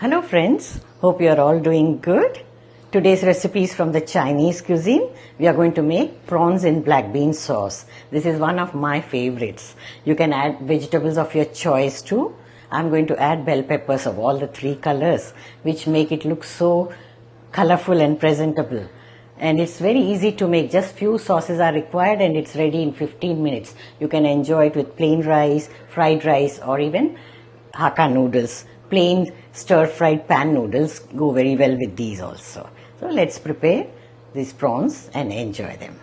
Hello friends, hope you are all doing good. Today's recipe is from the Chinese cuisine. We are going to make prawns in black bean sauce. This is one of my favorites. You can add vegetables of your choice too. I'm going to add bell peppers of all the three colors, which make it look so colorful and presentable. And it's very easy to make. Just few sauces are required and it's ready in 15 minutes. You can enjoy it with plain rice, fried rice, or even Hakka noodles. Plain stir-fried pan noodles go very well with these also. So let's prepare these prawns and enjoy them.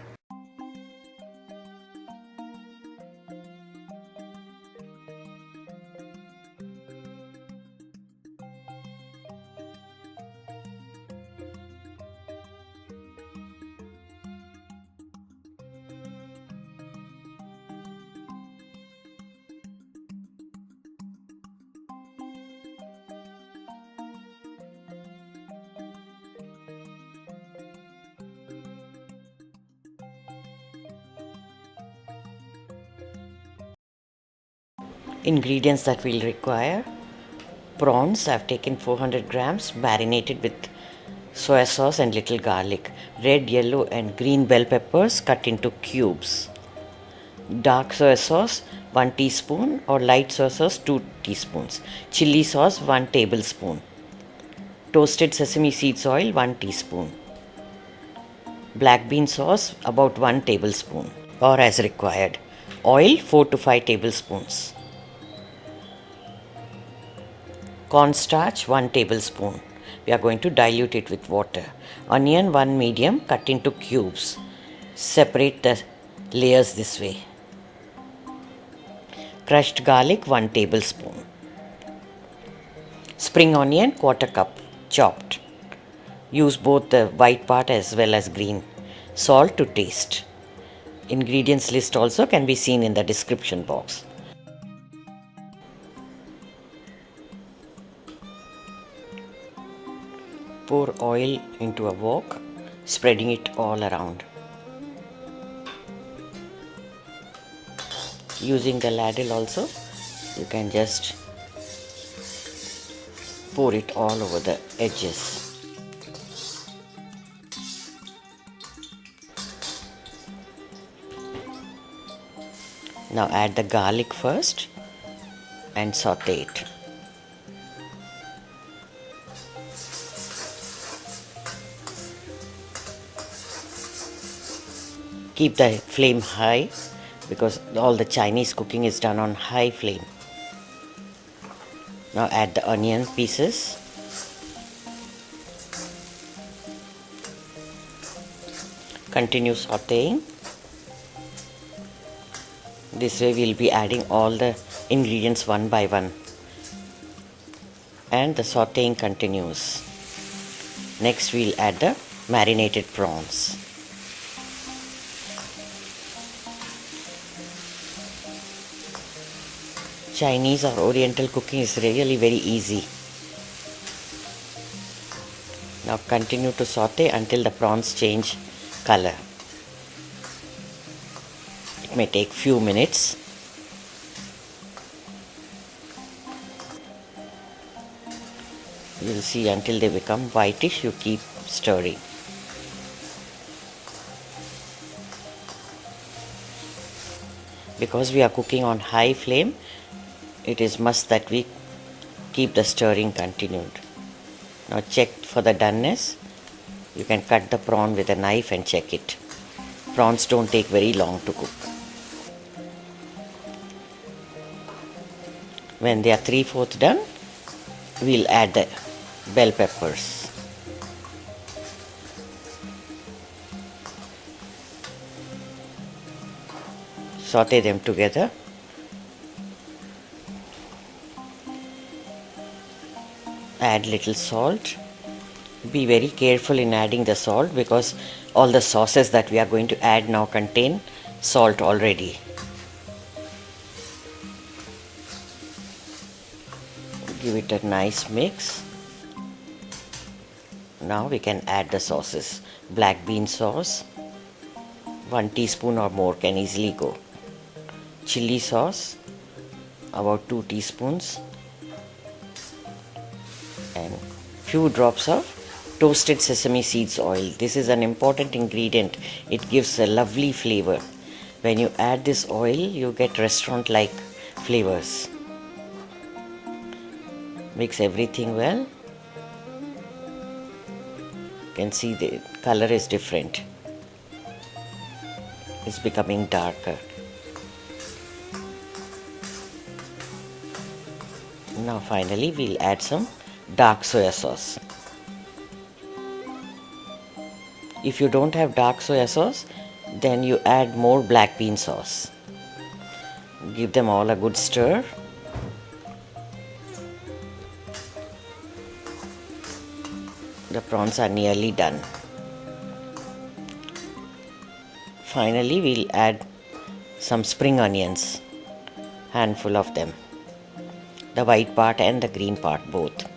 Ingredients that we'll require: prawns. I've taken 400 grams, marinated with soya sauce and little garlic. Red, yellow and green bell peppers cut into cubes. Dark soya sauce 1 teaspoon or light soya sauce 2 teaspoons. Chilli sauce 1 tablespoon. Toasted sesame seeds oil 1 teaspoon. Black bean sauce about 1 tablespoon or as required. Oil 4 to 5 tablespoons. Cornstarch 1 tablespoon. We are going to dilute it with water. Onion 1 medium cut into cubes. Separate the layers this way. Crushed garlic 1 tablespoon. Spring onion 1/4 cup chopped. Use both the white part as well as green. Salt to taste. Ingredients list also can be seen in the description box. Pour oil into a wok, spreading it all around. Using the ladle also, you can just pour it all over the edges. Now add the garlic first and saute it. Keep the flame high because all the Chinese cooking is done on high flame. Now add the onion pieces. Continue sauteing. This way we will be adding all the ingredients one by one. And the sauteing continues. Next we will add the marinated prawns. Chinese or Oriental cooking is really very easy. Now continue to saute until the prawns change color. It may take few minutes. You will see until they become whitish, you keep stirring. Because we are cooking on high flame, it is must that we keep the stirring continued. Now check for the doneness. You can cut the prawn with a knife and check it. Prawns don't take very long to cook. When they are 3/4 done, we'll add the bell peppers. Saute them together. Add little salt. Be very careful in adding the salt because all the sauces that we are going to add now contain salt already. Give it a nice mix. Now we can add the sauces. Black bean sauce, 1 teaspoon or more can easily go. Chilli sauce, about 2 teaspoons. and few drops of toasted sesame seeds oil. This is an important ingredient. It gives a lovely flavor. When you add this oil, you get restaurant like flavors. Mix everything well. You can see the color is different. It's becoming darker. Now finally we'll add some dark soya sauce. If you don't have dark soya sauce, then you add more black bean sauce. Give them all a good stir. The prawns are nearly done. Finally we'll add some spring onions, handful of them, the white part and the green part both.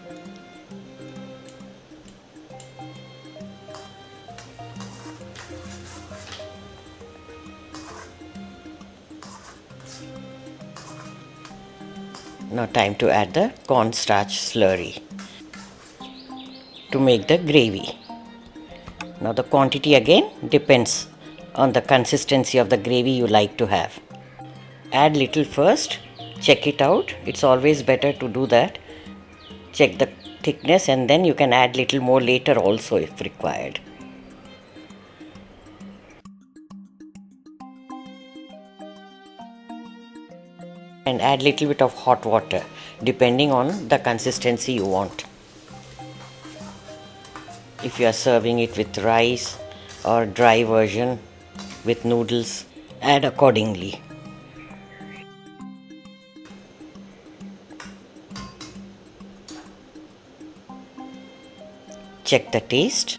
Now time to add the cornstarch slurry to make the gravy. Now the quantity again depends on the consistency of the gravy you like to have. Add little first, check it out. It's always better to do that. Check the thickness and then you can add little more later also if required. And add little bit of hot water depending on the consistency you want. If you are serving it with rice or dry version with noodles, add accordingly. Check the taste.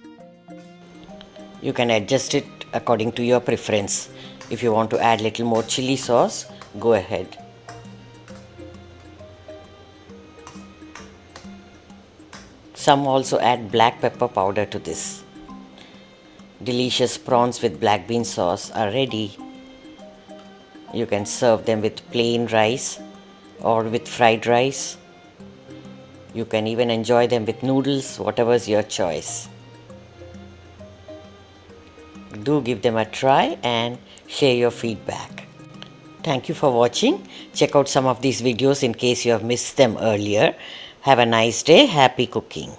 You can adjust it according to your preference. If you want to add little more chili sauce, go ahead. Some also add black pepper powder to this. Delicious prawns with black bean sauce are ready. You can serve them with plain rice or with fried rice. You can even enjoy them with noodles, whatever's your choice. Do give them a try and share your feedback. Thank you for watching. Check out some of these videos in case you have missed them earlier. Have a nice day. Happy cooking.